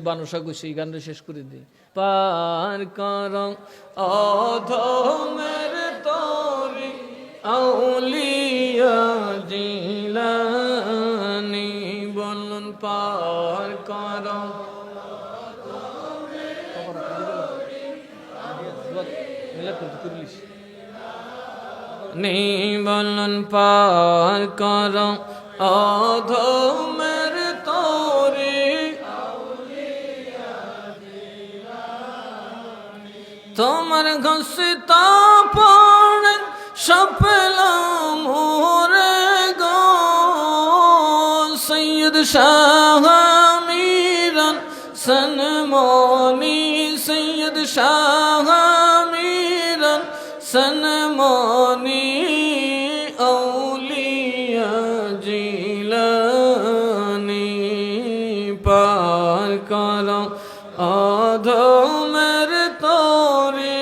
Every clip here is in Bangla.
বানুষা কইছে এই গানটা শেষ করে দিই। পার কর অধমের তরি আউলিয়া জিলানী বলুন পার কর নি বলুন পার কর অধমের তরি তোমার ঘসিতা পড়ে সপলাম মোরে গো সৈয়দ শাহ মীরান সনমনি সৈয়দ শাহ মীরান সনমনি আউলিয়া জিলানী পার কর অধমের তরি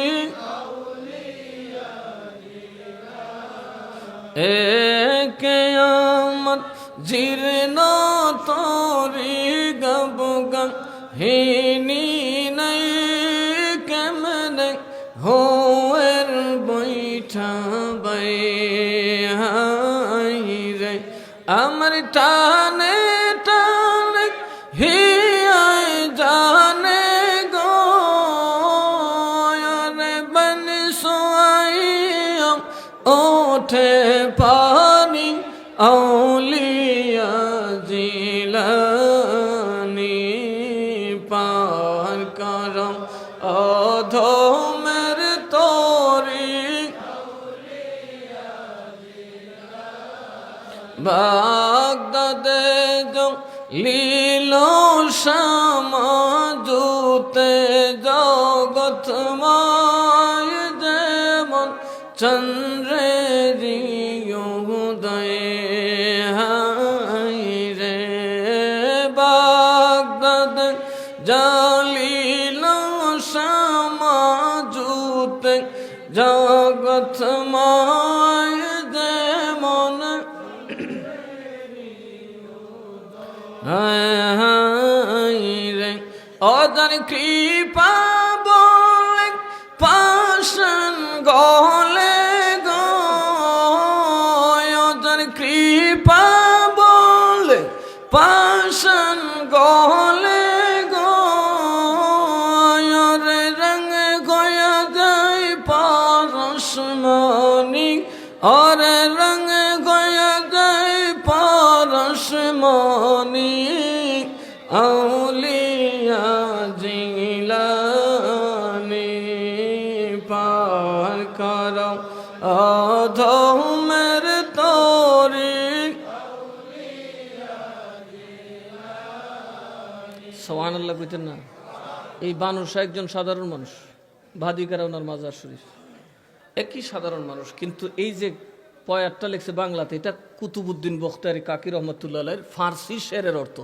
কিয়ামত জীর্ণ তরি গব গম হিনি নাই কেমনে হোয়ের বৈঠা বাই রে আমার টানে টানে হিয়ায় জানে গো রে বন সোয়াইয়া ওঠে পানি আউলিয়া জিলানী পার কর অধমের তরি বাগদাদে লীল সমাজুতে জগৎময় যেমন চন্দ্রের উদয় রে বাগদাদ জালিল সমাজুতে জগৎময় যেমন রে অজান কৃপা বলে পাশন গলে গো অজান কৃপা বলে পাশন গলে গো রে রঙ গয়া যায় পারসমণি অরে রঙ গয়া যায় পারসমণি আউলিয়া জিলানী পার কর অধমের তরি সুবহানাল্লাহ কইতেন না। এই বানুষা একজন সাধারণ মানুষ, ভাদিকারা ওনার মাজার শরীফ, একই সাধারণ মানুষ, কিন্তু এই যে পয়ারটা লিখছে বাংলাতে, এটা কুতুবউদ্দিন বখতিয়ারি কাকি রহমতুল্লাহ আলাইহির ফার্সি শেরের অর্থ।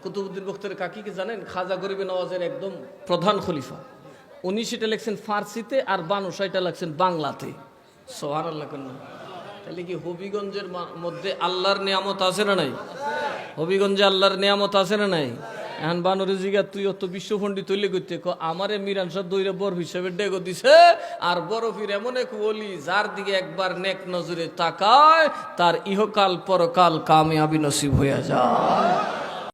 কুতুবউদ্দিন বখতিয়ারি কাকি কি জানেন? খাজা গরিবে নওয়াজের একদম প্রধান খলিফা। উনি সেটা লিখছেন ফার্সিতে, আর বানুষা এটা লিখছেন বাংলাতে। সুবহানাল্লাহ কন্যা। তাহলে কি হবিগঞ্জের মধ্যে আল্লাহর নিয়ামত আছে না নাই? হবিগঞ্জে আল্লাহর নিয়ামত আছে না নাই? এখন বানরে জিগা তুই অত বিশ্বপণ্ডিত তৈরি করতে আমারে মিরান সাহেব দইরা বরফ হিসেবে ডেগো দিছে, আর বরফির এমন এক ওলি যার দিকে একবার নেক নজরে তাকায় তার ইহকাল পরকাল কামিয়াবি নসিব হইয়া যায়।